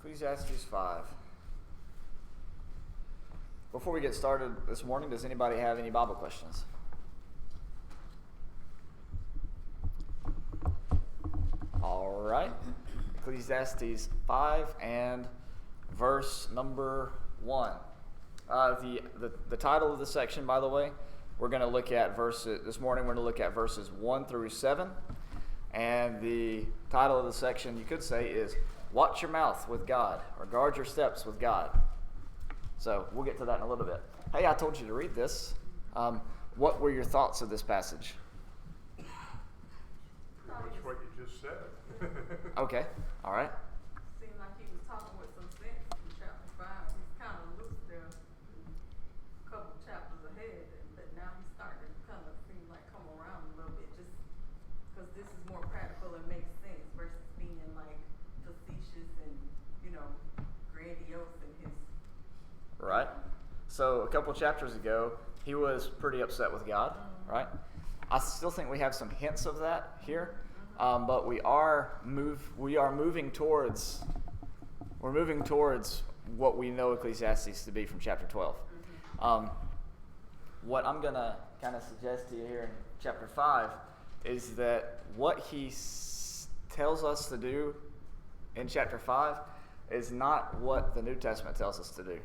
Ecclesiastes 5. Before we get started this morning, does anybody have any Bible questions? All right. Ecclesiastes 5 and verse number 1. The title of the section, by the way, we're going to look at this morning we're going to look at verses 1 through 7. And the title of the section, you could say, is Watch Your Mouth with God, or Guard Your Steps with God. So we'll get to that in a little bit. Hey, I told you to read this. What were your thoughts of this passage? Pretty much what you just said. Okay, all right. Seemed like he was talking with some sense in chapter 5. He's kind of loose there a couple chapters ahead, but now he's starting to kind of seem like come around a little bit, just because this is more practical and makes sense versus being like facetious and, grandiose in his. Right. So a couple chapters ago, he was pretty upset with God, right? I still think we have some hints of that here, but we are moving towards what we know Ecclesiastes to be from chapter 12. What I'm gonna kind of suggest to you here in chapter 5 is that what he tells us to do in chapter 5 is not what the New Testament tells us to do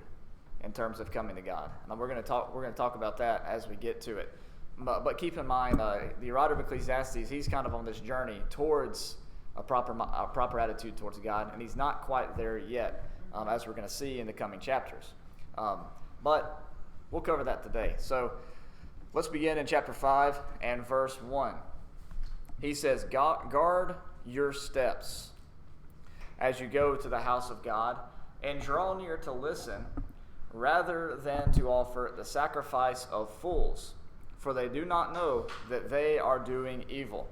in terms of coming to God. And we're going to talk about that as we get to it. But keep in mind, the writer of Ecclesiastes, he's kind of on this journey towards a proper attitude towards God, and he's not quite there yet, as we're going to see in the coming chapters. But we'll cover that today. So let's begin in chapter 5 and verse 1. He says, "Guard your steps as you go to the house of God, and draw near to listen, rather than to offer the sacrifice of fools, for they do not know that they are doing evil."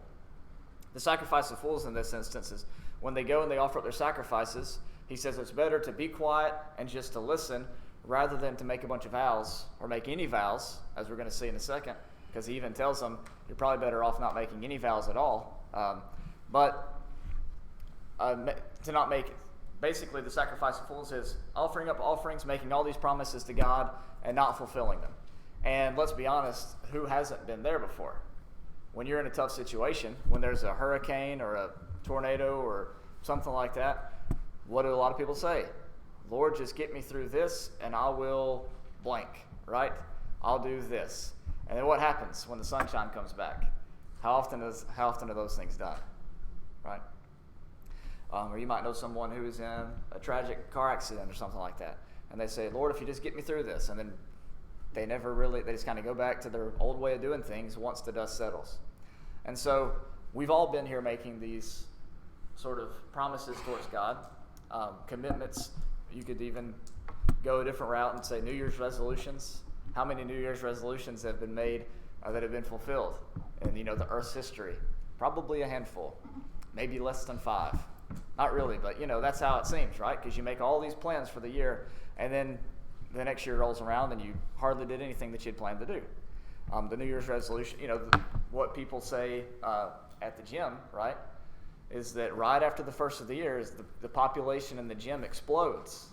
The sacrifice of fools in this instance is when they go and they offer up their sacrifices, he says it's better to be quiet and just to listen rather than to make a bunch of vows or make any vows, as we're going to see in a second, because he even tells them you're probably better off not making any vows at all. To not make, basically the sacrifice of fools is offering up offerings, making all these promises to God, and not fulfilling them. And let's be honest, who hasn't been there before? When you're in a tough situation, when there's a hurricane or a tornado or something like that, what do a lot of people say? Lord, just get me through this and I will blank, right? I'll do this. And then what happens when the sunshine comes back? How often are those things done, right? Or you might know someone who is in a tragic car accident or something like that. And they say, Lord, if you just get me through this. And then they just kind of go back to their old way of doing things once the dust settles. And so we've all been here making these sort of promises towards God, commitments. You could even go a different route and say New Year's resolutions. How many New Year's resolutions have been made that have been fulfilled in the Earth's history? Probably a handful, maybe less than 5. Not really, but that's how it seems, right? Because you make all these plans for the year, and then the next year rolls around and you hardly did anything that you'd planned to do. The New Year's resolution, what people say at the gym, right, is that right after the first of the year is the population in the gym explodes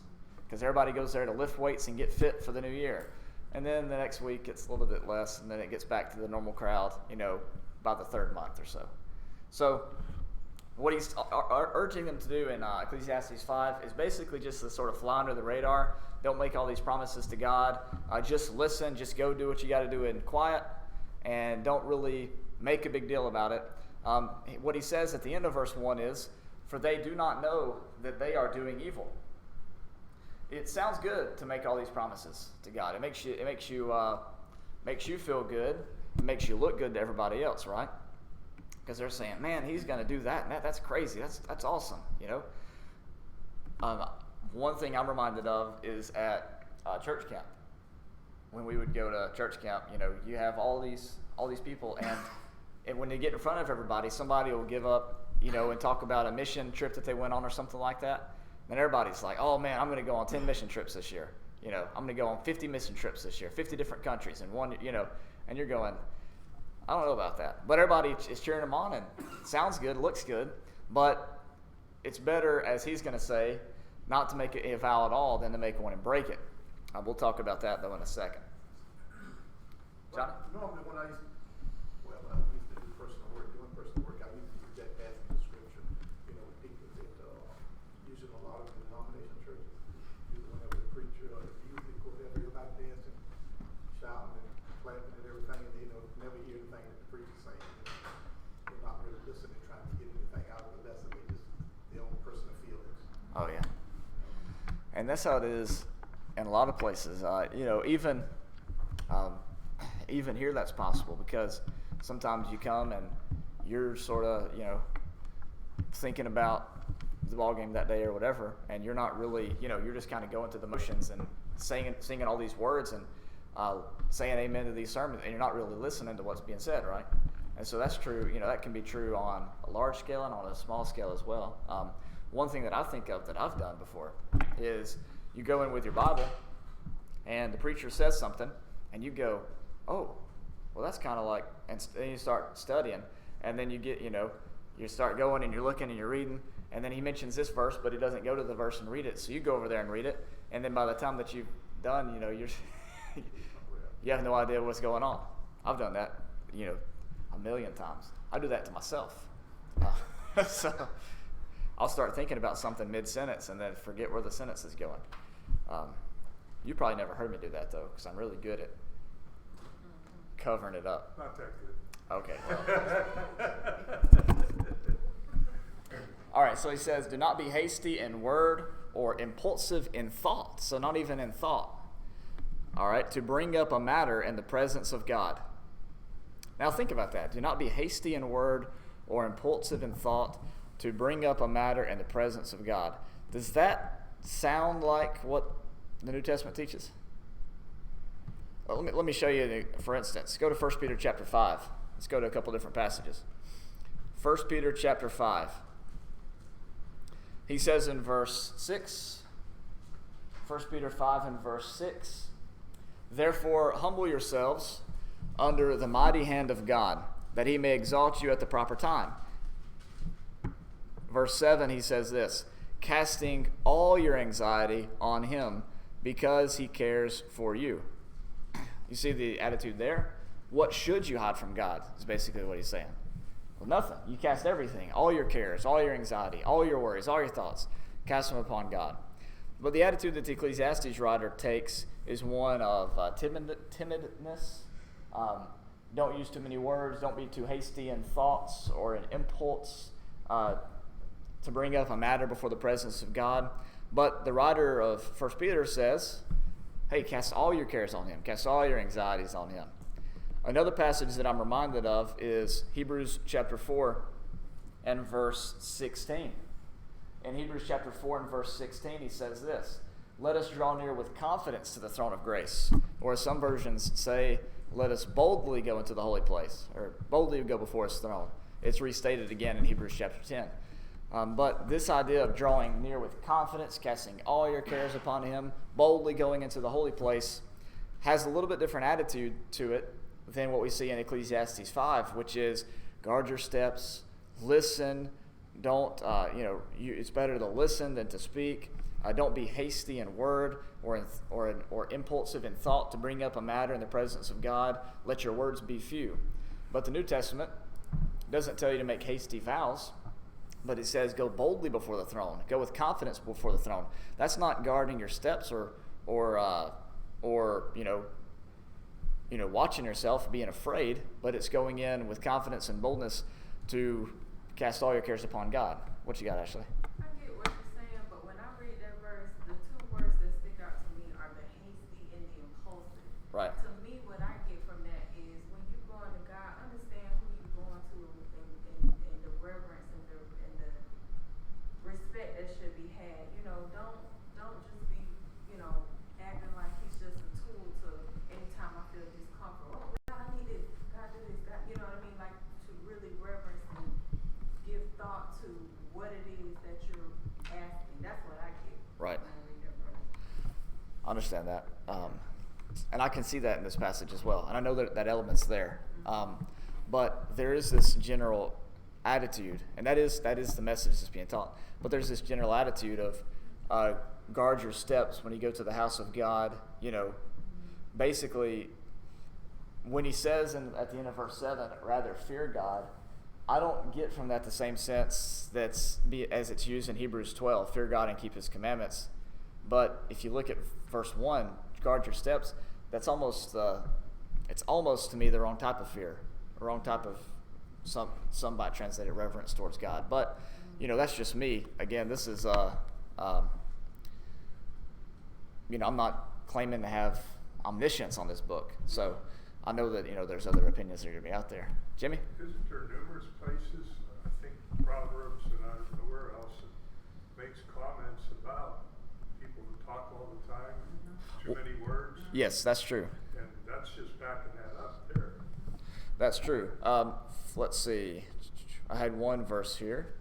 because everybody goes there to lift weights and get fit for the new year. And then the next week it's a little bit less, and then it gets back to the normal crowd, by the third month or so. So what he's urging them to do in Ecclesiastes 5 is basically just to sort of fly under the radar. Don't make all these promises to God. Just listen. Just go do what you got to do in quiet, and don't really make a big deal about it. What he says at the end of verse 1 is, "For they do not know that they are doing evil." It sounds good to make all these promises to God. It makes you feel good. It makes you look good to everybody else, right? Because they're saying, man, he's going to do that, and that's crazy. That's awesome, One thing I'm reminded of is at church camp. When we would go to church camp, you have all these people, and when they get in front of everybody, somebody will give up, and talk about a mission trip that they went on or something like that. And everybody's like, oh man, I'm going to go on 10 mission trips this year. I'm going to go on 50 mission trips this year, 50 different countries, and and you're going, I don't know about that. But everybody is cheering him on, and it sounds good, looks good. But it's better, as he's going to say, not to make it a vow at all than to make one and break it. We'll talk about that, though, in a second. Johnny? Normally when I used to do personal work, I used to use that passage of scripture, with people that usually a lot of denominational churches, whenever the preacher or the music or whatever, everybody dancing, shouting and clapping and everything, and never hear anything that the preacher's saying. They're not really listening, trying to get anything out of the lesson. They just their own personal feelings. Oh, yeah. And that's how it is in a lot of places. Even here that's possible, because sometimes you come and you're sort of, thinking about the ball game that day or whatever, and you're not really, you're just kind of going through the motions and singing all these words and saying amen to these sermons, and you're not really listening to what's being said, right? And so that's true. That can be true on a large scale and on a small scale as well. One thing that I think of that I've done before is you go in with your Bible and the preacher says something and you go, oh, well, that's kind of like, and then you start studying, and then you get, you start going and you're looking and you're reading, and then he mentions this verse, but he doesn't go to the verse and read it, so you go over there and read it, and then by the time that you've done, you're you have no idea what's going on. I've done that, a million times. I do that to myself. So I'll start thinking about something mid-sentence and then forget where the sentence is going. You probably never heard me do that, though, because I'm really good at covering it up. Not that good. Okay. All right, so he says, do not be hasty in word or impulsive in thought. So not even in thought. All right, to bring up a matter in the presence of God. Now think about that. Do not be hasty in word or impulsive in thought to bring up a matter in the presence of God. Does that sound like what the New Testament teaches? Let me show you, for instance. Go to 1 Peter chapter 5. Let's go to a couple different passages. 1 Peter chapter 5. He says in verse 6, 1 Peter 5 and verse 6, therefore humble yourselves under the mighty hand of God, that he may exalt you at the proper time. Verse 7, he says this, casting all your anxiety on him because he cares for you. You see the attitude there? What should you hide from God is basically what he's saying. Well, nothing. You cast everything, all your cares, all your anxiety, all your worries, all your thoughts, cast them upon God. But the attitude that the Ecclesiastes writer takes is one of timidness. Don't use too many words. Don't be too hasty in thoughts or in impulse to bring up a matter before the presence of God. But the writer of 1 Peter says, hey, cast all your cares on him. Cast all your anxieties on him. Another passage that I'm reminded of is Hebrews chapter 4 and verse 16. In Hebrews chapter 4 and verse 16, he says this, let us draw near with confidence to the throne of grace. Or as some versions say, let us boldly go into the holy place, or boldly go before his throne. It's restated again in Hebrews chapter 10. But this idea of drawing near with confidence, casting all your cares upon him, boldly going into the holy place, has a little bit different attitude to it than what we see in Ecclesiastes 5, which is guard your steps, listen, don't, it's better to listen than to speak. Don't be hasty in word or impulsive in thought to bring up a matter in the presence of God. Let your words be few. But the New Testament doesn't tell you to make hasty vows, but it says go boldly before the throne. Go with confidence before the throne. That's not guarding your steps or watching yourself, being afraid, but it's going in with confidence and boldness to cast all your cares upon God. What you got, Ashley? I get what you're saying, but when I read that verse, the two words that stick out to me are the hasty and the impulsive. Right. To me, what I get from that is when you go into God, understand who you're going to and the reverence and the respect that should be had. Don't just be, acting like he's just a tool to anytime I feel discomfort. Oh, God, I need this. God, do this. God, you know what I mean? Like to really reverence and give thought to what it is that you're asking. That's what I get. Right. When I read that verse. I understand that. And I can see that in this passage as well. And I know that element's there. But there is this general attitude, and that is the message that's being taught. But there's this general attitude of guard your steps when you go to the house of God. Basically, when he says at the end of verse 7, rather fear God, I don't get from that the same sense as it's used in Hebrews 12, fear God and keep his commandments. But if you look at verse 1, guard your steps, that's almost, it's almost to me the wrong type of fear, the wrong type of, some might translate it, reverence towards God. But, that's just me. Again, this is, I'm not claiming to have omniscience on this book. So I know that, there's other opinions that are going to be out there. Jimmy? Isn't there numerous places, I think Proverbs and I don't know where else, it makes comments about people who talk all the time, too many words? Yes, that's true. And that's just backing that up there. That's true. Let's see. I had one verse here.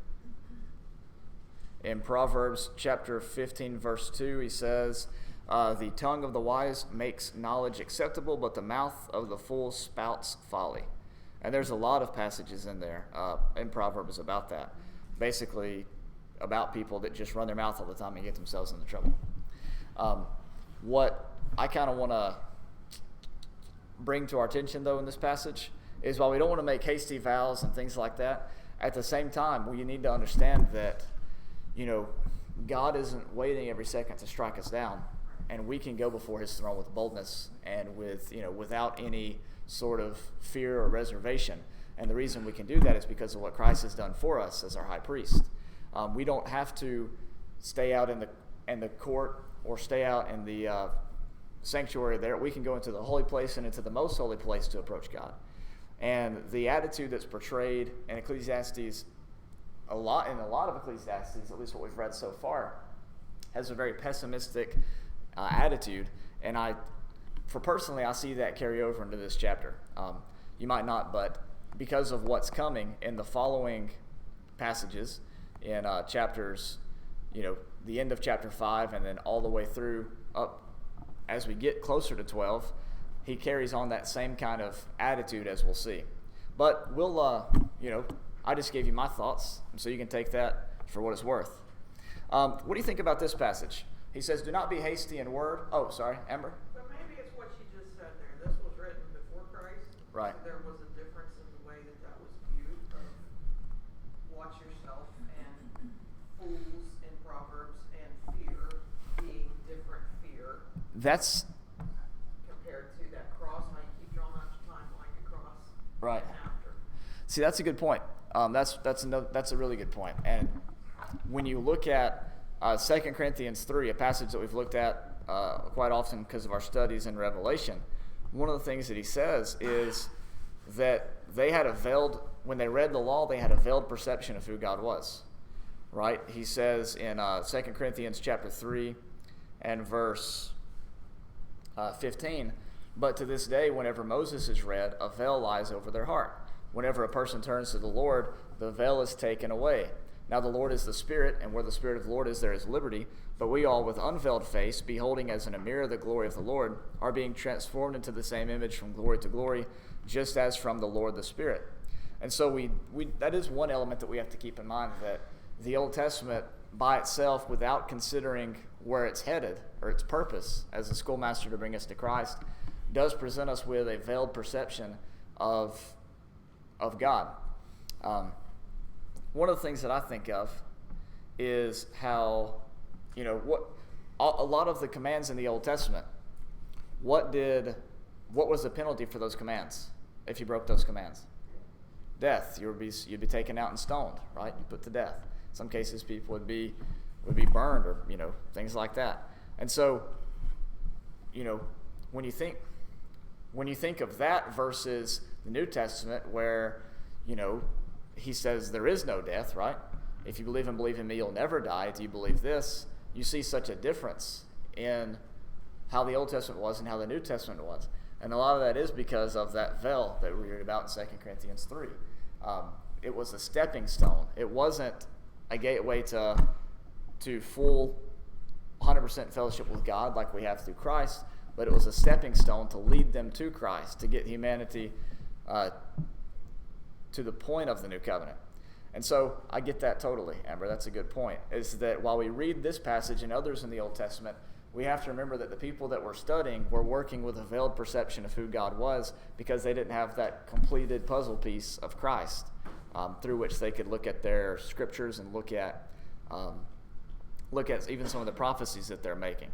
In Proverbs chapter 15, verse 2, he says, the tongue of the wise makes knowledge acceptable, but the mouth of the fool spouts folly. And there's a lot of passages in there in Proverbs about that. Basically, about people that just run their mouth all the time and get themselves into trouble. What I kind of want to bring to our attention, though, in this passage is while we don't want to make hasty vows and things like that, at the same time, we need to understand that, God isn't waiting every second to strike us down. And we can go before his throne with boldness and with, without any sort of fear or reservation. And the reason we can do that is because of what Christ has done for us as our high priest. We don't have to stay out in the court or stay out in the sanctuary there. We can go into the holy place and into the most holy place to approach God. And the attitude that's portrayed in Ecclesiastes, in a lot of Ecclesiastes, at least what we've read so far, has a very pessimistic attitude. And personally, I see that carry over into this chapter. You might not, but because of what's coming in the following passages in chapters, the end of chapter 5 and then all the way through up as we get closer to 12, he carries on that same kind of attitude as we'll see. But we'll, I just gave you my thoughts, so you can take that for what it's worth. What do you think about this passage? He says, do not be hasty in word. Oh, sorry, Amber? But maybe it's what you just said there. This was written before Christ. Right. So there was a difference in the way that was viewed of watch yourself and fools in Proverbs and fear being different fear. That's compared to that cross, how you keep drawing out your timeline across. Right. After. See, that's a good point. That's a really good point. And when you look at 2 Corinthians 3, a passage that we've looked at quite often because of our studies in Revelation, one of the things that he says is that when they read the law, they had a veiled perception of who God was. Right? He says in 2 Corinthians chapter 3 and verse 15, but to this day, whenever Moses is read, a veil lies over their heart. Whenever a person turns to the Lord, the veil is taken away. Now the Lord is the Spirit, and where the Spirit of the Lord is, there is liberty. But we all, with unveiled face, beholding as in a mirror the glory of the Lord, are being transformed into the same image from glory to glory, just as from the Lord the Spirit. And so we that is one element that we have to keep in mind, that the Old Testament by itself, without considering where it's headed or its purpose as a schoolmaster to bring us to Christ, does present us with a veiled perception of God. One of the things that I think of is how, what a lot of the commands in the Old Testament, what was the penalty for those commands if you broke those commands? Death. You'd be taken out and stoned, right? You put to death. In some cases, people would be burned or things like that. And so, when you think of that versus the New Testament, where he says there is no death, right? If you believe in me, you'll never die. Do you believe this? You see such a difference in how the Old Testament was and how the New Testament was. And a lot of that is because of that veil that we read about in 2 Corinthians 3. It was a stepping stone. It wasn't a gateway to full 100% fellowship with God like we have through Christ, but it was a stepping stone to lead them to Christ, to get humanity to the point of the new covenant. And so I get that totally, Amber. That's a good point. Is that while we read this passage and others in the Old Testament, we have to remember that the people that we're studying were working with a veiled perception of who God was because they didn't have that completed puzzle piece of Christ through which they could look at their scriptures and look at even some of the prophecies that they're making.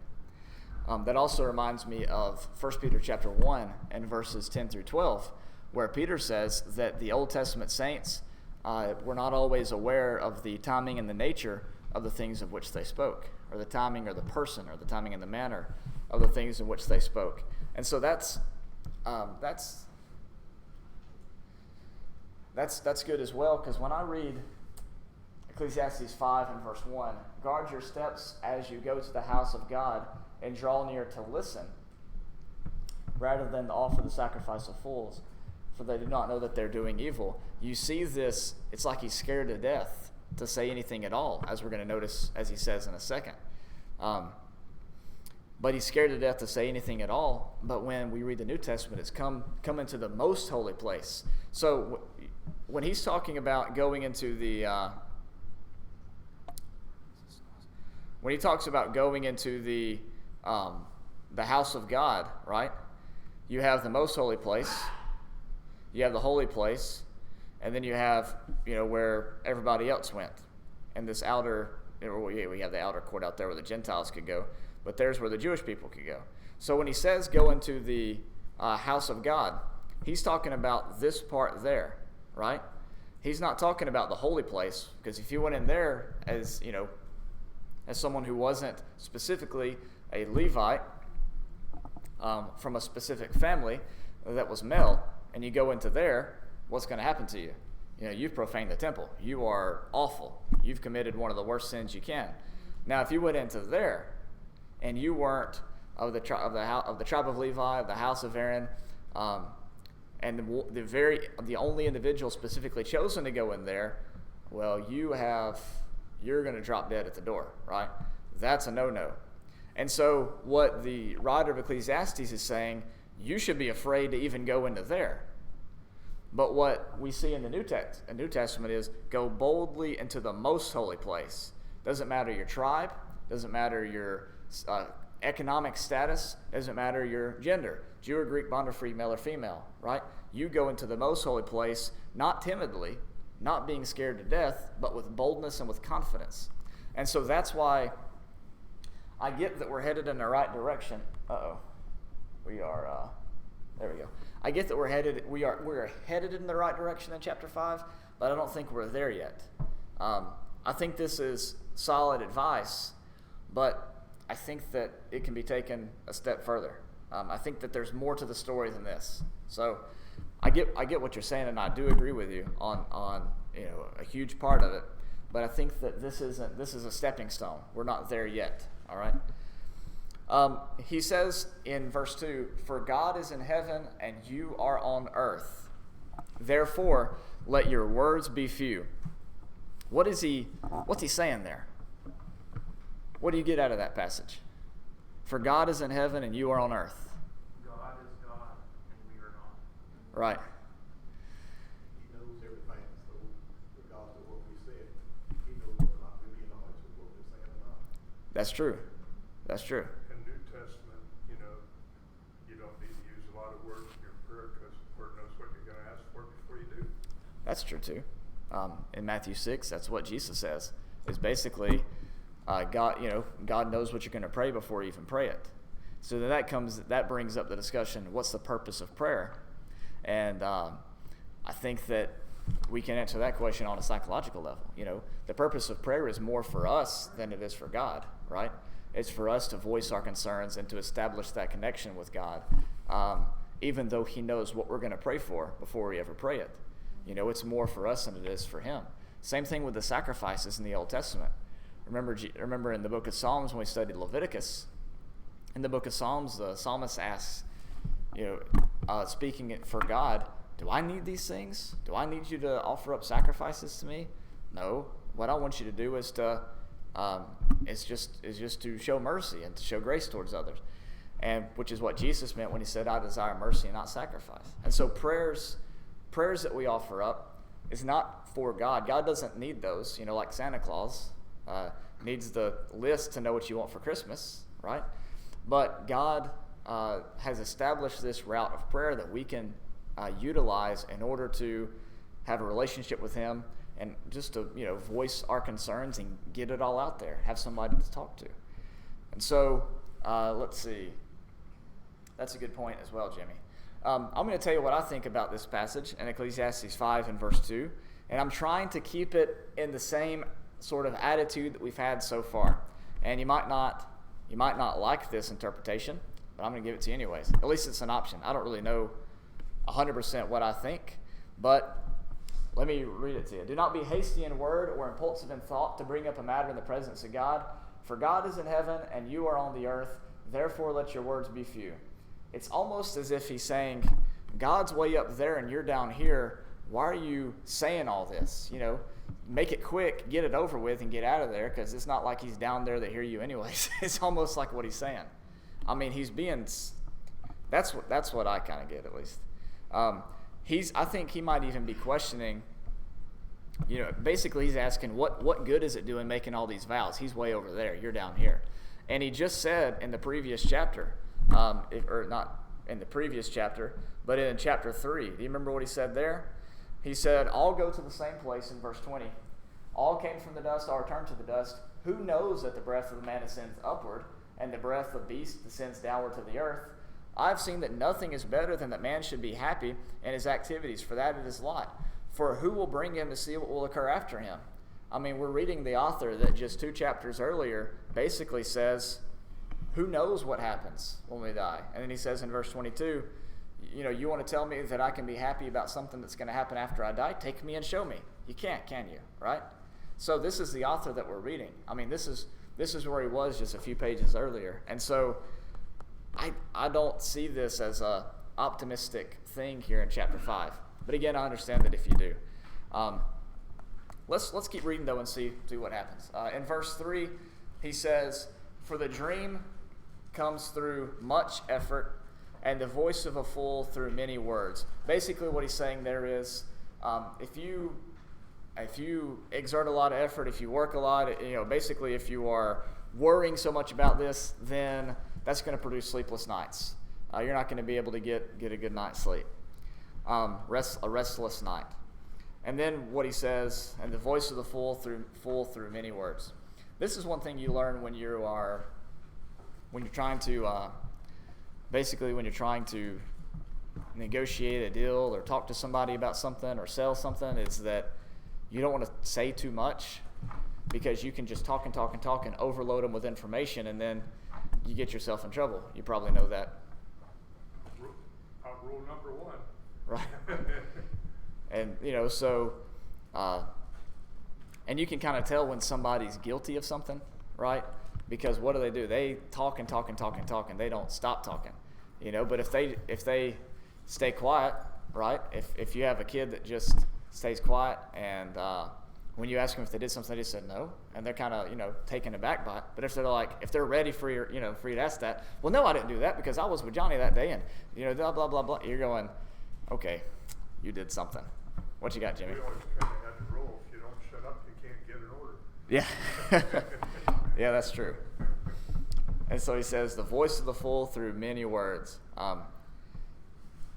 That also reminds me of 1 Peter chapter 1 and verses 10 through 12, where Peter says that the Old Testament saints were not always aware of the timing and the nature of the things of which they spoke, or the timing or the person, or the timing and the manner of the things in which they spoke. And so that's good as well, because when I read Ecclesiastes 5 and verse 1, guard your steps as you go to the house of God and draw near to listen, rather than to offer the sacrifice of fools, for they do not know that they're doing evil. You see this, it's like he's scared to death to say anything at all, as we're going to notice as he says in a second. But he's scared to death to say anything at all. But when we read the New Testament, it's come into the most holy place. So when he's talking about going into the when he talks about going into the house of God, right? You have the most holy place, you have the holy place, and then you have, where everybody else went. And this outer, we have the outer court out there where the Gentiles could go, but there's where the Jewish people could go. So when he says go into the house of God, he's talking about this part there, right? He's not talking about the holy place, because if you went in there as someone who wasn't specifically a Levite from a specific family that was male, and you go into there, what's going to happen to you? You've profaned the temple. You are awful. You've committed one of the worst sins you can. Now, if you went into there and you weren't of the tribe of Levi, of the house of Aaron, and the only individual specifically chosen to go in there, well, you're going to drop dead at the door, right? That's a no-no. And so what the writer of Ecclesiastes is saying, you should be afraid to even go into there. But what we see in the New Testament is go boldly into the most holy place. Doesn't matter your tribe, doesn't matter your economic status, doesn't matter your gender, Jew or Greek, bond or free, male or female, right? You go into the most holy place, not timidly, not being scared to death, but with boldness and with confidence. And so that's why I get that we're headed in the right direction. We are, there we go. I get that we're headed in the right direction in chapter 5, but I don't think we're there yet. I think this is solid advice, but I think that it can be taken a step further. I think that there's more to the story than this. So I get what you're saying, and I do agree with you on a huge part of it. But I think that this is a stepping stone. We're not there yet. All right. He says in verse 2, "For God is in heaven and you are on earth. Therefore, let your words be few." What's he saying there? What do you get out of that passage? For God is in heaven and you are on earth. God is God and we are not. Right. He knows everything, so regardless of what we said, he knows whether or not we're being honest with what we're saying or not. That's true. That's true. In New Testament, you don't need to use a lot of words in your prayer because the Lord knows what you're going to ask for before you do. That's true too. In Matthew 6, that's what Jesus says. Is basically, God knows what you're going to pray before you even pray it. So then that brings up the discussion: what's the purpose of prayer? And I think that we can answer that question on a psychological level. The purpose of prayer is more for us than it is for God, right? It's for us to voice our concerns and to establish that connection with God, even though He knows what we're going to pray for before we ever pray it. It's more for us than it is for Him. Same thing with the sacrifices in the Old Testament. Remember in the book of Psalms when we studied Leviticus, in the book of Psalms, the psalmist asks, speaking it for God, do I need these things? Do I need you to offer up sacrifices to me? No. What I want you to do is just to show mercy and to show grace towards others, and which is what Jesus meant when He said, "I desire mercy and not sacrifice." And so prayers that we offer up is not for God. God doesn't need those, like Santa Claus needs the list to know what you want for Christmas, right? But God has established this route of prayer that we can utilize in order to have a relationship with him and just to voice our concerns and get it all out there, have somebody to talk to. And so let's see, that's a good point as well, Jimmy. I'm going to tell you what I think about this passage in Ecclesiastes 5 and verse 2, and I'm trying to keep it in the same sort of attitude that we've had so far. And you might not like this interpretation, but I'm going to give it to you anyways. At least it's an option. I don't really know 100% what I think, but let me read it to you. Do not be hasty in word or impulsive in thought to bring up a matter in the presence of God, for God is in heaven and you are on the earth, therefore let your words be few. It's almost as if he's saying, God's way up there and you're down here. Why are you saying all this? Make it quick, get it over with, and get out of there, because it's not like he's down there to hear you anyways. It's almost like what he's saying. I mean, he's being. That's what I kind of get, at least. I think he might even be questioning. Basically he's asking, what good is it doing making all these vows? He's way over there. You're down here, and he just said in the previous chapter, or not in the previous chapter, but in chapter 3. Do you remember what he said there? He said, all go to the same place in verse 20. All came from the dust, all return to the dust. Who knows that the breath of the man ascends upward, and the breath of beast descends downward to the earth? I've seen that nothing is better than that man should be happy in his activities, for that it is lot. For who will bring him to see what will occur after him? I mean, we're reading the author that just 2 chapters earlier basically says, who knows what happens when we die? And then he says in verse 22, you want to tell me that I can be happy about something that's going to happen after I die? Take me and show me. You can't, can you? Right? So this is the author that we're reading. I mean, this is where he was just a few pages earlier. And so I don't see this as a optimistic thing here in chapter 5. But again, I understand that if you do. Let's keep reading, though, and see what happens. In verse 3, he says, for the dream comes through much effort, and the voice of a fool through many words. Basically what he's saying there is, if you exert a lot of effort, if you work a lot, basically if you are worrying so much about this, then that's going to produce sleepless nights. You're not going to be able to get a good night's sleep. A restless night. And then what he says, and the voice of the fool through many words. This is one thing you learn when you're trying to negotiate a deal or talk to somebody about something or sell something, is that you don't want to say too much, because you can just talk and overload them with information, and then you get yourself in trouble. You probably know that. Rule number 1. Right. And, and you can kind of tell when somebody's guilty of something, right? Because what do? They talk and they don't stop talking, But if they stay quiet, right? If you have a kid that just stays quiet, and when you ask them if they did something, they just said no, and they're kind of taken aback by it. But if they're ready for you to ask that, well, no, I didn't do that because I was with Johnny that day, and blah blah blah blah. You're going, okay, you did something. What you got, Jimmy? We always kind of had the rule: if you don't shut up, you can't get an order. Yeah. Yeah, that's true. And so he says, the voice of the fool through many words.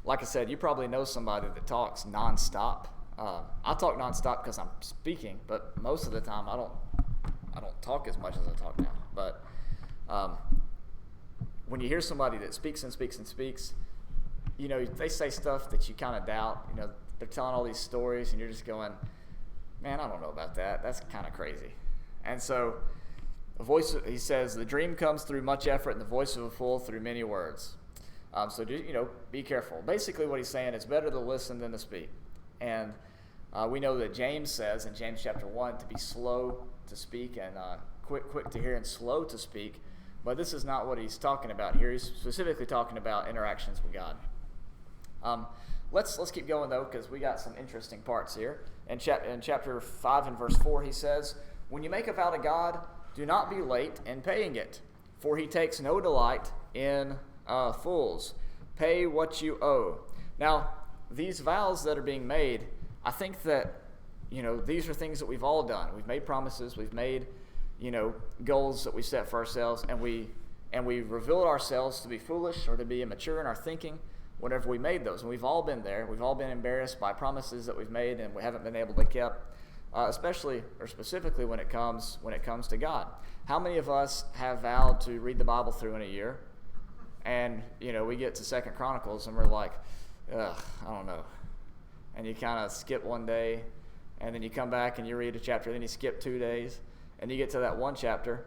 Like I said, you probably know somebody that talks nonstop. I talk nonstop because I'm speaking, but most of the time I don't talk as much as I talk now. But when you hear somebody that speaks and speaks and speaks, they say stuff that you kind of doubt. They're telling all these stories, and you're just going, man, I don't know about that. That's kind of crazy. And so he says, the dream comes through much effort, and the voice of a fool through many words. So be careful. Basically what he's saying, it's better to listen than to speak. And we know that James says in James chapter 1 to be slow to speak and quick to hear and slow to speak. But this is not what he's talking about here. He's specifically talking about interactions with God. Let's keep going, though, because we got some interesting parts here. In chapter 5 and verse 4, he says, when you make a vow to God, do not be late in paying it, for he takes no delight in fools. Pay what you owe. Now, these vows that are being made, I think that these are things that we've all done. We've made promises. We've made, goals that we set for ourselves, and we revealed ourselves to be foolish or to be immature in our thinking whenever we made those. And we've all been there. We've all been embarrassed by promises that we've made and we haven't been able to keep, especially or specifically when it comes to God. How many of us have vowed to read the Bible through in a year, and we get to 2 Chronicles and we're like, ugh, I don't know, and you kind of skip one day, and then you come back and you read a chapter, then you skip 2 days, and you get to that one chapter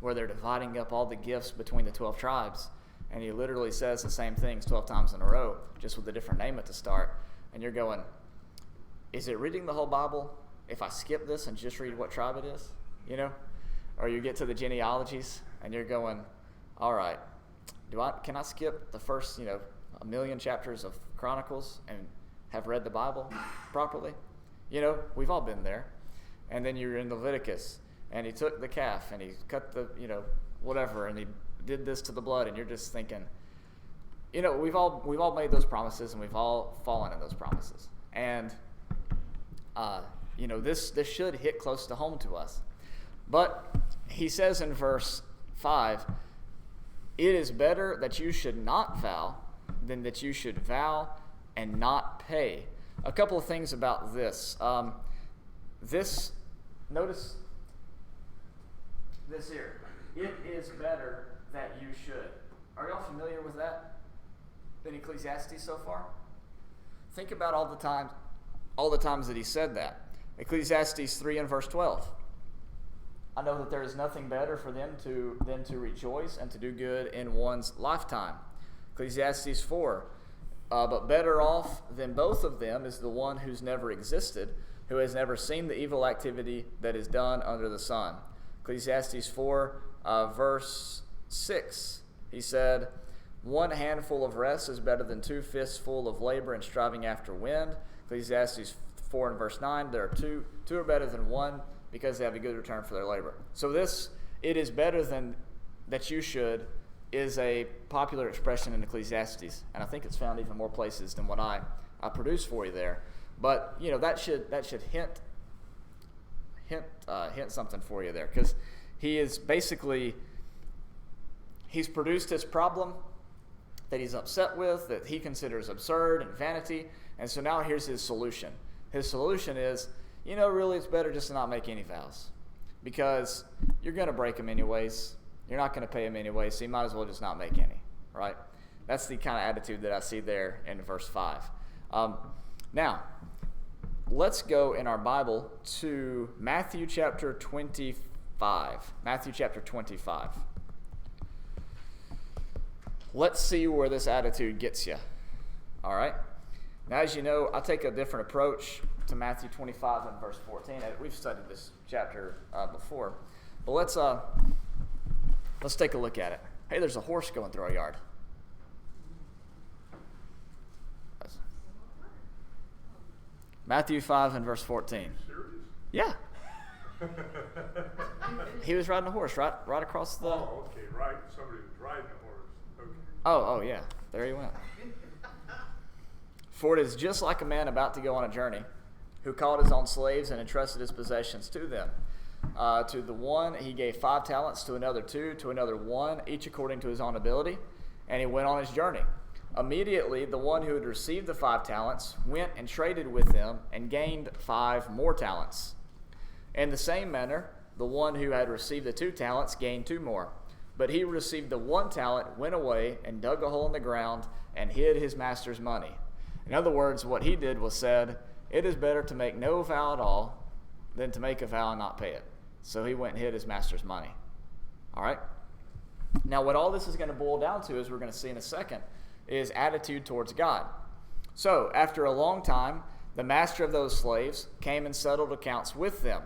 where they're dividing up all the gifts between the 12 tribes, and he literally says the same things 12 times in a row, just with a different name at the start, and you're going, is it reading the whole Bible if I skip this and just read what tribe it is? Or you get to the genealogies, and you're going, all right, can I skip the first, 1,000,000 chapters of Chronicles and have read the Bible properly? We've all been there. And then you're in Leviticus, and he took the calf, and he cut the, whatever, and he did this to the blood, and you're just thinking, we've all made those promises, and we've all fallen in those promises. And, this should hit close to home to us. But he says in verse 5, it is better that you should not vow than that you should vow and not pay. A couple of things about this. Notice this here. It is better that you should. Are y'all familiar with that in Ecclesiastes so far? Think about all the times that he said that. Ecclesiastes 3 and verse 12. I know that there is nothing better for them than to rejoice and to do good in one's lifetime. Ecclesiastes 4. But better off than both of them is the one who's never existed, who has never seen the evil activity that is done under the sun. Ecclesiastes 4, verse 6. He said, one handful of rest is better than 2 fists full of labor and striving after wind. Ecclesiastes 4 and verse 9, there are two are better than one because they have a good return for their labor. So this, it is better than that you should, is a popular expression in Ecclesiastes, and I think it's found even more places than what I produced for you there. But that should hint something for you there, because he's produced his problem that he's upset with, that he considers absurd and vanity, and so now here's his solution. His solution is, really it's better just to not make any vows, because you're going to break them anyways. You're not going to pay them anyway, so you might as well just not make any, right? That's the kind of attitude that I see there in verse 5. Now, let's go in our Bible to Matthew chapter 25. Matthew chapter 25. Let's see where this attitude gets you, all right? Now, as you know, I take a different approach to Matthew 25 and verse 14. We've studied this chapter before, but let's take a look at it. Hey, there's a horse going through our yard. Matthew 5 and verse 14. Serious? Yeah. He was riding a horse right across the... Oh, okay, right. Somebody was riding a horse. Okay. Oh, yeah. There he went. For it is just like a man about to go on a journey, who called his own slaves and entrusted his possessions to them. To the one he gave 5 talents, to another 2, to another 1, each according to his own ability, and he went on his journey. Immediately the one who had received the 5 talents went and traded with them and gained 5 more talents. In the same manner, the one who had received the 2 talents gained 2 more. But he who received the 1 talent went away and dug a hole in the ground and hid his master's money. In other words, what he did was said, it is better to make no vow at all than to make a vow and not pay it. So he went and hid his master's money. All right? Now, what all this is going to boil down to, as we're going to see in a second, is attitude towards God. So, after a long time, the master of those slaves came and settled accounts with them.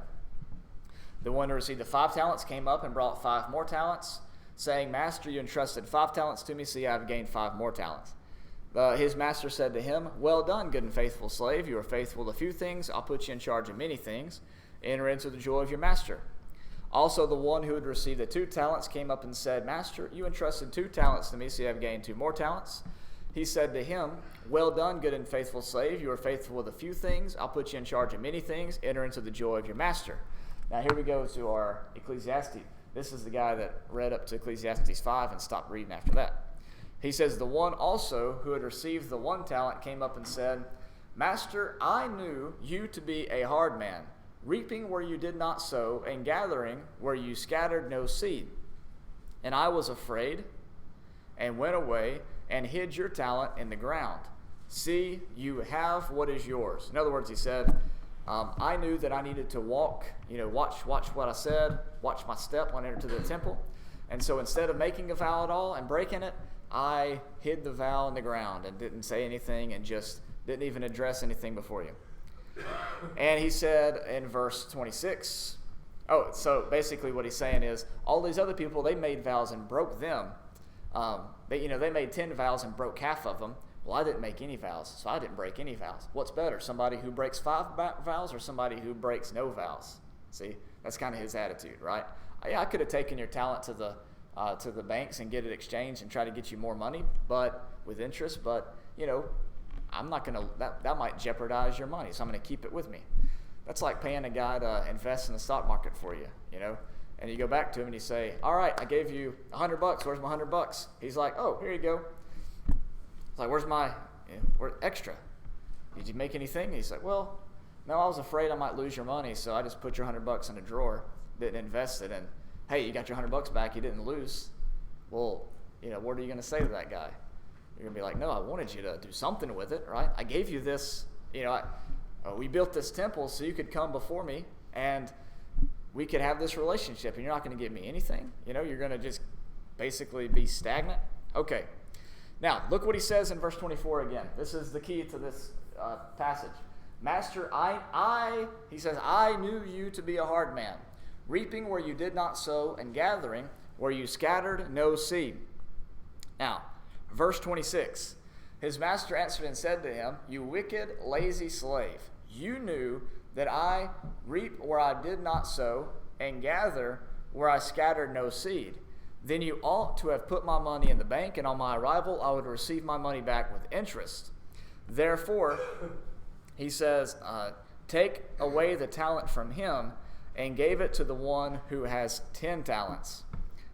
The one who received the 5 talents came up and brought 5 more talents, saying, Master, you entrusted 5 talents to me, see, I have gained 5 more talents. His master said to him, well done, good and faithful slave. You are faithful to a few things. I'll put you in charge of many things. Enter into the joy of your master. Also, the one who had received the 2 talents came up and said, Master, you entrusted 2 talents to me, so you have gained 2 more talents. He said to him, well done, good and faithful slave. You are faithful with a few things. I'll put you in charge of many things. Enter into the joy of your master. Now here we go to our Ecclesiastes. This is the guy that read up to Ecclesiastes 5 and stopped reading after that. He says, the one also who had received the 1 talent came up and said, Master, I knew you to be a hard man, reaping where you did not sow, and gathering where you scattered no seed. And I was afraid, and went away, and hid your talent in the ground. See, you have what is yours. In other words, he said, I knew that I needed to walk, watch what I said, watch my step when I entered to the temple. And so instead of making a vow at all and breaking it, I hid the vow in the ground and didn't say anything and just didn't even address anything before you. And he said in verse 26, so basically what he's saying is all these other people, they made vows and broke them. They made 10 vows and broke half of them. Well, I didn't make any vows, so I didn't break any vows. What's better, somebody who breaks 5 vows or somebody who breaks no vows? See, that's kind of his attitude, right? I could have taken your talent to the banks and get it exchanged and try to get you more money, but with interest. But I'm not gonna. That might jeopardize your money, so I'm gonna keep it with me. That's like paying a guy to invest in the stock market for you, And you go back to him and you say, all right, I gave you $100. Where's my $100? He's like, oh, here you go. It's like, where's my extra? Did you make anything? He's like, well, no, I was afraid I might lose your money, so I just put your $100 in a drawer, didn't invest it, and hey, you got your $100 back, you didn't lose. Well, what are you going to say to that guy? You're going to be like, no, I wanted you to do something with it, right? I gave you this, we built this temple so you could come before me, and we could have this relationship, and you're not going to give me anything. You're going to just basically be stagnant. Okay. Now, look what he says in verse 24 again. This is the key to this passage. Master, he says, I knew you to be a hard man, reaping where you did not sow, and gathering where you scattered no seed. Now, verse 26. His master answered and said to him, you wicked, lazy slave, you knew that I reap where I did not sow, and gather where I scattered no seed. Then you ought to have put my money in the bank, and on my arrival I would receive my money back with interest. Therefore, he says, take away the talent from him, and gave it to the one who has 10 talents.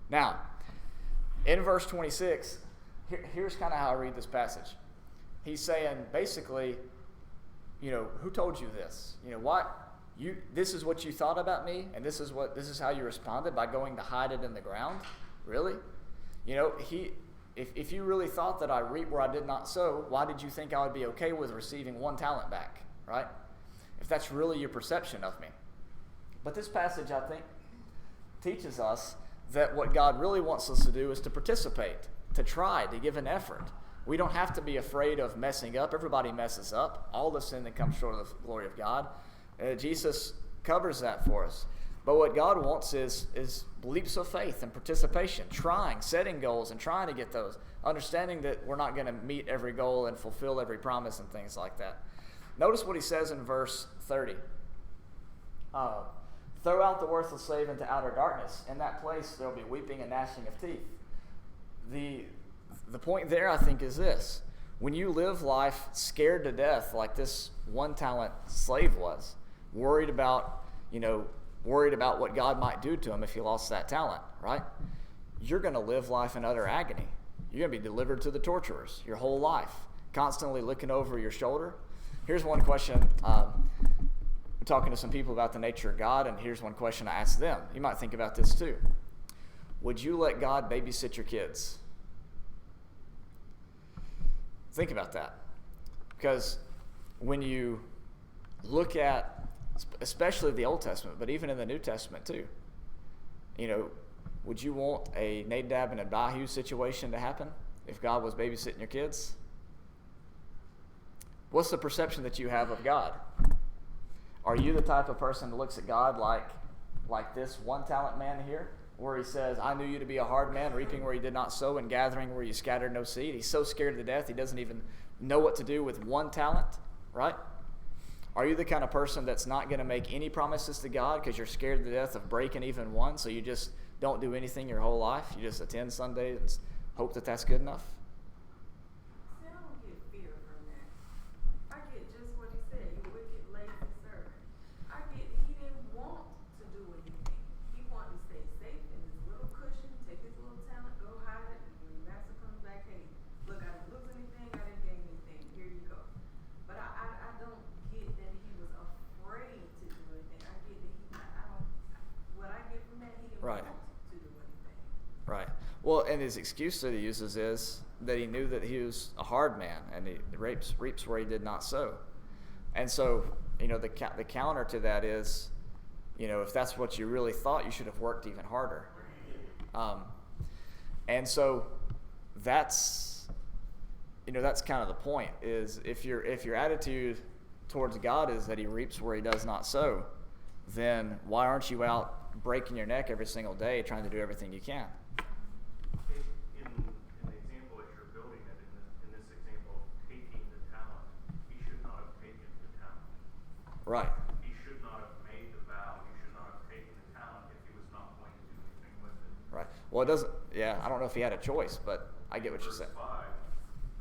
Now, in verse 26, here's kind of how I read this passage. He's saying, basically, who told you this? This is what you thought about me, and this is how you responded by going to hide it in the ground? Really? If you really thought that I reap where I did not sow, why did you think I would be okay with receiving 1 talent back, right? If that's really your perception of me. But this passage, I think, teaches us that what God really wants us to do is to participate, to try, to give an effort. We don't have to be afraid of messing up. Everybody messes up. All the sin that comes short of the glory of God. Jesus covers that for us. But what God wants is leaps of faith and participation, trying, setting goals and trying to get those, understanding that we're not going to meet every goal and fulfill every promise and things like that. Notice what he says in verse 30. Throw out the worthless slave into outer darkness. In that place there will be weeping and gnashing of teeth. The point there, I think, is this. When you live life scared to death like this 1 talent slave was, worried about what God might do to him if he lost that talent, right? You're going to live life in utter agony. You're going to be delivered to the torturers your whole life, constantly looking over your shoulder. Here's one question. I'm talking to some people about the nature of God, and here's one question I asked them. You might think about this too. Would you let God babysit your kids? Think about that. Because when you look at, especially the Old Testament, but even in the New Testament too, would you want a Nadab and Abihu situation to happen if God was babysitting your kids? What's the perception that you have of God? Are you the type of person that looks at God like this 1 talent man here, where he says, I knew you to be a hard man, reaping where you did not sow and gathering where you scattered no seed? He's so scared to death he doesn't even know what to do with 1 talent, right? Are you the kind of person that's not going to make any promises to God because you're scared to death of breaking even 1, so you just don't do anything your whole life? You just attend Sundays and hope that that's good enough? See, I Well, and his excuse that he uses is that he knew that he was a hard man, and he reaps where he did not sow. And so, the counter to that is, if that's what you really thought, you should have worked even harder. And so that's kind of the point, is if your attitude towards God is that he reaps where he does not sow, then why aren't you out breaking your neck every single day trying to do everything you can? In the example that you're building it, in this example of taking the talent, he should not have taken the talent. Right. He should not have made the vow. He should not have taken the talent if he was not going to do anything with it. Right. Well, it doesn't. Yeah, I don't know if he had a choice, but I get what you're saying. Verse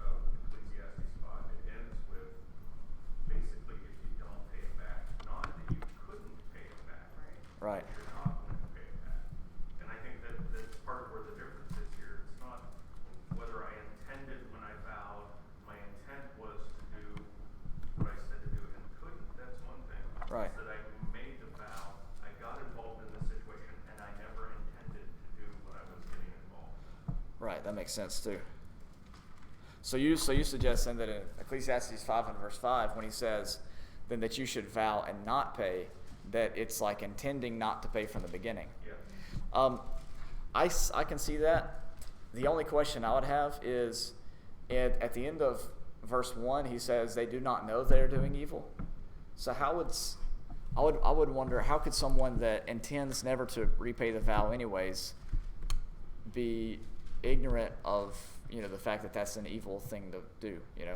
5 of Ecclesiastes 5, it ends with basically if you don't pay it back, not that you couldn't pay it back. Right. You're not going to pay it back. And I think that's part of where the difference is here. It's not whether I intended when I vowed, my intent was to do what I said to do and couldn't. That's one thing. Right. It's that I made the vow, I got involved in the situation, and I never intended to do what I was getting involved in. Right. That makes sense too. So you suggest then that in Ecclesiastes 5 and verse 5, when he says then that you should vow and not pay, that it's like intending not to pay from the beginning. Yeah. I can see that. The only question I would have is, at the end of verse 1, he says they do not know they are doing evil. So I would wonder, how could someone that intends never to repay the vow anyways be ignorant of the fact that that's an evil thing to do? It's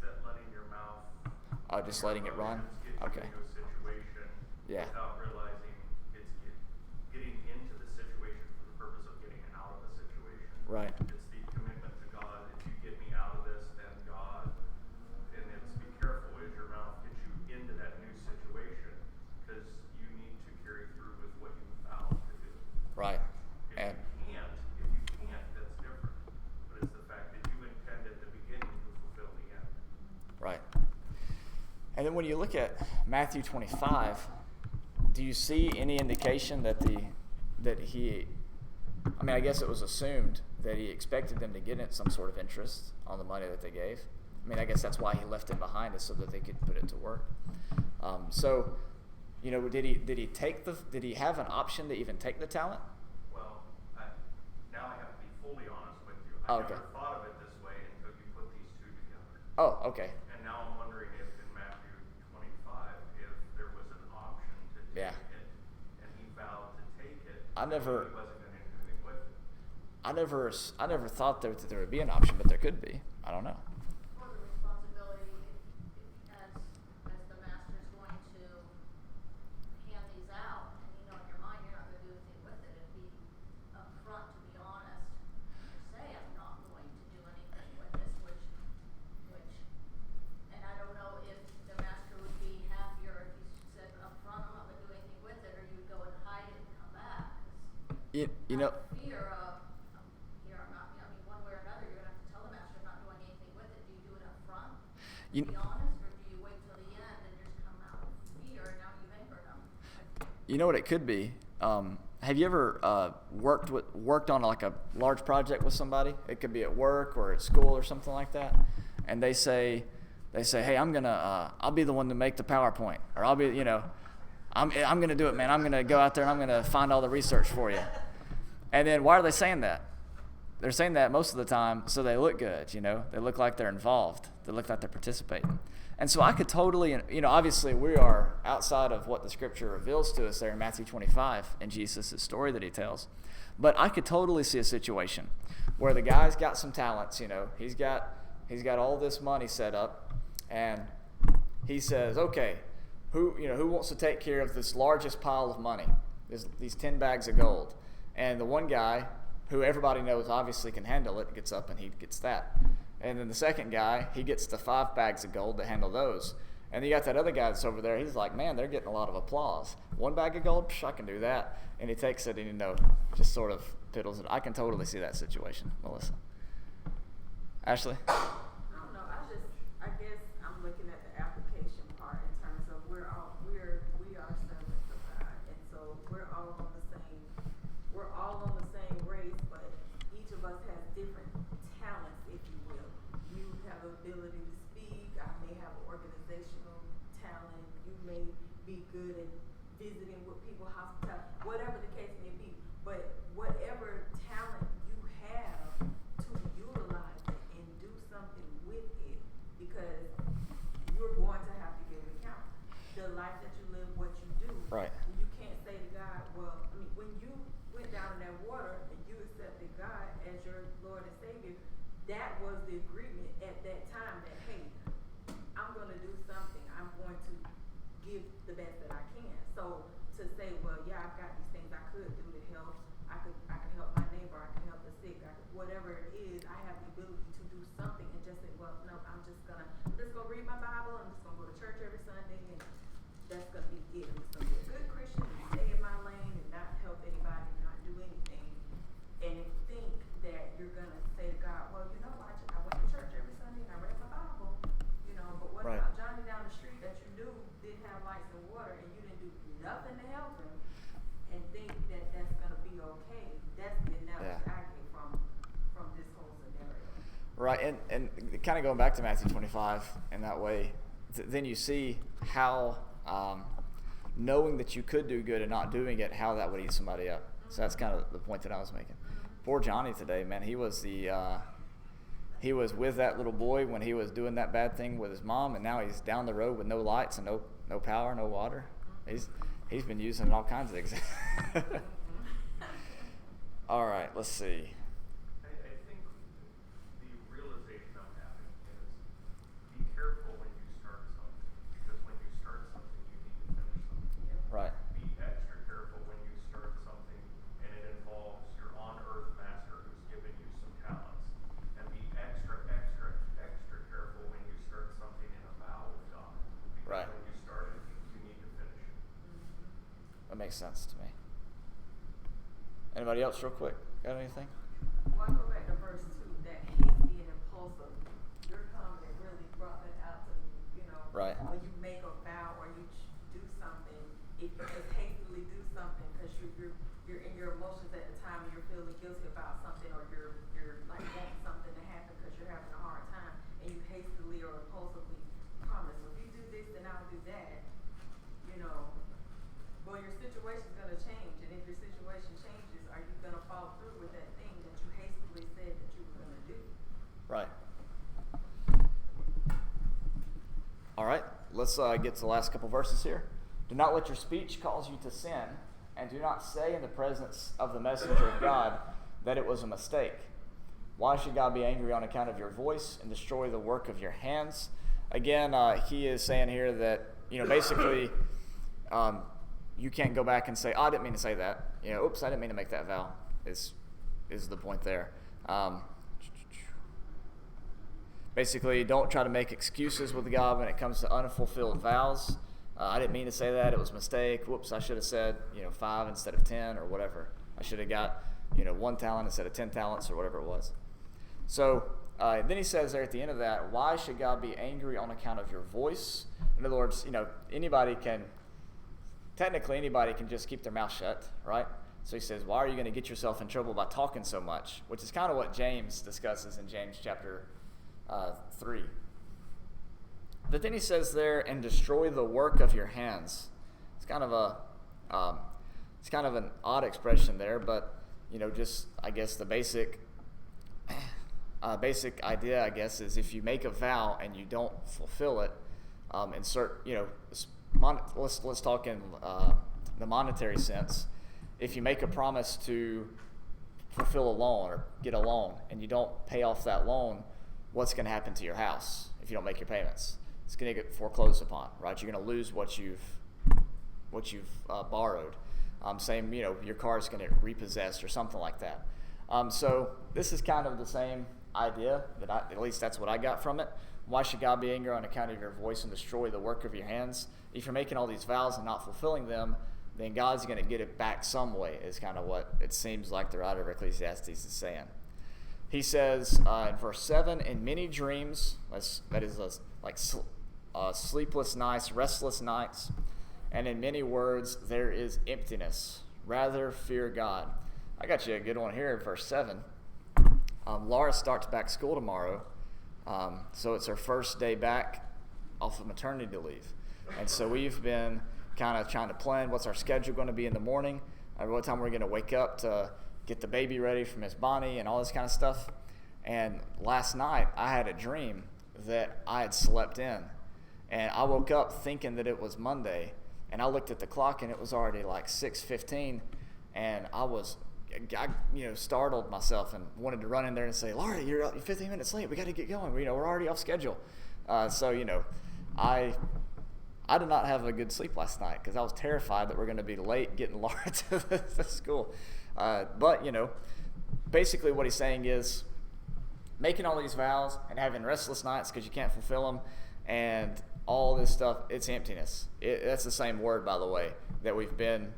that letting your mouth, Just letting it run. Okay. Get you into a situation Yeah. without realizing it's getting into the situation for the purpose of getting out of the situation. Right. It's the commitment to God. If you get me out of this, then God. And it's be careful as your mouth gets you into that new situation, because you need to carry through with what you vowed to do. Right. If you can't, that's different. But it's the fact that you intend at the beginning to fulfill the end. Right. And then when you look at Matthew 25, do you see any indication that I guess it was assumed that he expected them to get in some sort of interest on the money that they gave. I guess that's why he left it behind us, so that they could put it to work. Did he have an option to even take the talent? Well, now I have to be fully honest with you. Oh, I okay. never thought of it this way until you put these two together. Oh, okay. And now I'm wondering if in Matthew 25, if there was an option to take Yeah. it, and he vowed to take it, I never- he wasn't going to do anything with it. I never thought that there would be an option, but there could be. I don't know. For the responsibility, as the master's going to hand these out, and in your mind you're not going to do anything with it, it'd be upfront to be honest, to say I'm not going to do anything with this, which, and I don't know if the master would be happier if he said upfront I'm not going to do anything with it, or you would go and hide it and come back. 'Cause You know. fear of here I'm not. One way or another, you're gonna have to tell the master I'm not doing anything with it. Do you do it up front? You- Be honest, or do you wait till the end and just come out with fear and now you've angered them? You know what it could be? Have you ever worked on like a large project with somebody? It could be at work or at school or something like that. And they say, hey, I'll be the one to make the PowerPoint, or I'll be, I'm gonna do it, man. I'm gonna go out there and I'm gonna find all the research for you. And then why are they saying that? They're saying that most of the time so they look good, They look like they're involved. They look like they're participating. And so I could totally, obviously we are outside of what the scripture reveals to us there in Matthew 25 and Jesus' story that he tells. But I could totally see a situation where the guy's got some talents, he's got all this money set up, and he says, okay, who wants to take care of this largest pile of money, these 10 bags of gold? And the one guy, who everybody knows obviously can handle it, gets up and he gets that. And then the second guy, he gets the 5 bags of gold to handle those. And you got that other guy that's over there, he's like, man, they're getting a lot of applause. 1 bag of gold, I can do that. And he takes it and, just sort of piddles it. I can totally see that situation, Melissa. Ashley? I don't know. I guess I'm looking at the application part in terms of we are servants of God, and so we're all on the same race, but that was the agreement at that time that, hey, I'm going to do something. I'm going to give the best that I can. So to say, well, yeah, I've got these things I could do to help. I could help my neighbor. I could help the sick. Whatever it is, I have the ability to do something and just say, well, no, I'm just going to read my Bible. I'm just going to go to church every Sunday, and that's going to be it. I'm just going to be a good Christian and stay in my lane and not help anybody and not do anything. And think that you're going to say to God, well, you know, I went to church every Sunday and I read my Bible, you know, but what Right. about Johnny down the street that you knew didn't have lights and water and you didn't do nothing to help him, and think that that's going to be okay? That's the analogy I get from this whole scenario. Right, and kind of going back to Matthew 25 in that way, then you see how knowing that you could do good and not doing it, how that would eat somebody up. So that's kind of the point that I was making. Poor Johnny today, man. He was with that little boy when he was doing that bad thing with his mom, and now he's down the road with no lights and no power, no water. He's been using all kinds of examples. All right, let's see. I think the realization I'm having is be careful when you start something, because when you start something, you need to finish something. Right. Be extra careful when you start something and it involves your on-earth master who's given you some talents. And be extra careful when you start something in a vow with God. Because Right. when you start it, you need to finish it. That makes sense to me. Anybody else real quick? Got anything? Well, I go back to verse 2, that hasty and impulsive. Your comment really brought that out to me, you know. Right. When you make a vow or you do something, if you just hastily do something because you're in your emotions at the time and you're feeling guilty about something, or you're like wanting something to happen because you're having a hard time, and you hastily or impulsively promise, well, if you do this, then I'll do that, you know. Well, your situation's going to change, and if your situation changes, are you going to follow through with that thing that you hastily said that you were going to do? Right. All right, let's get to the last couple verses here. Do not let your speech cause you to sin, and do not say in the presence of the messenger of God that it was a mistake. Why should God be angry on account of your voice and destroy the work of your hands? Again, he is saying here that, basically, you can't go back and say, I didn't mean to say that. Oops, I didn't mean to make that vow, is the point there. Basically, don't try to make excuses with God when it comes to unfulfilled vows. I didn't mean to say that. It was a mistake. Whoops, I should have said, 5 instead of 10 or whatever. I should have got, 1 talent instead of 10 talents or whatever it was. So then he says there at the end of that, why should God be angry on account of your voice? In other words, anybody can just keep their mouth shut, right? So he says, why are you going to get yourself in trouble by talking so much? Which is kind of what James discusses in James chapter 3. But then he says there, and destroy the work of your hands. It's kind of an odd expression there, but just I guess the basic idea, I guess, is if you make a vow and you don't fulfill it, let's talk in the monetary sense. If you make a promise to fulfill a loan or get a loan and you don't pay off that loan, what's going to happen to your house if you don't make your payments? It's going to get foreclosed upon, right? You're going to lose what you've borrowed. Same, your car is going to get repossessed or something like that. So this is kind of the same idea at least that's what I got from it. Why should God be angry on account of your voice and destroy the work of your hands? If you're making all these vows and not fulfilling them, then God's going to get it back some way, is kind of what it seems like the writer of Ecclesiastes is saying. He says in verse 7, in many dreams, that is sleepless nights, restless nights, and in many words there is emptiness. Rather fear God. I got you a good one here in verse 7. Laura starts back school tomorrow, so it's her first day back off of maternity leave. And so we've been kind of trying to plan what's our schedule going to be in the morning, what time we're going to wake up to get the baby ready for Miss Bonnie and all this kind of stuff. And last night I had a dream that I had slept in. And I woke up thinking that it was Monday, and I looked at the clock and it was already like 6:15, and I was startled myself and wanted to run in there and say, Laura, you're 15 minutes late. We got to get going. We're already off schedule. So I did not have a good sleep last night because I was terrified that we're going to be late getting Laura to the school. But basically what he's saying is making all these vows and having restless nights because you can't fulfill them and all this stuff, it's emptiness. That's the same word, by the way, that we've been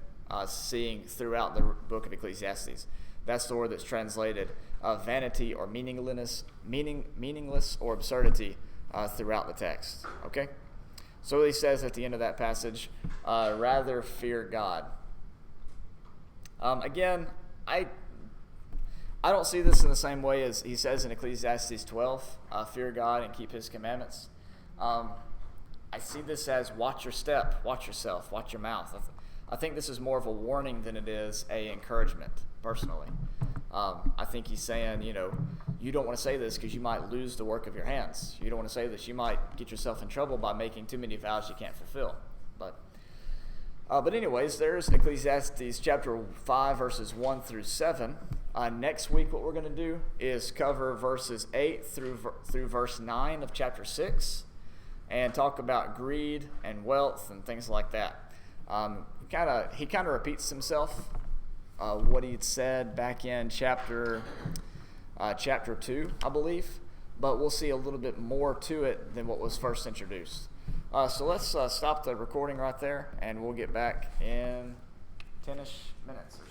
seeing throughout the book of Ecclesiastes. That's the word that's translated vanity or meaningless or absurdity throughout the text. Okay? So he says at the end of that passage, rather fear God. Again, I don't see this in the same way as he says in Ecclesiastes 12, fear God and keep his commandments. I see this as watch your step, watch yourself, watch your mouth. I think this is more of a warning than it is a encouragement, personally. I think he's saying, you don't want to say this because you might lose the work of your hands. You don't want to say this. You might get yourself in trouble by making too many vows you can't fulfill. But anyways, there's Ecclesiastes chapter 5, verses 1 through 7. Next week, what we're going to do is cover verses 8 through verse 9 of chapter 6 and talk about greed and wealth and things like that. He kind of repeats himself, what he had said back in chapter 2, I believe, but we'll see a little bit more to it than what was first introduced. So let's stop the recording right there, and we'll get back in 10-ish minutes or so.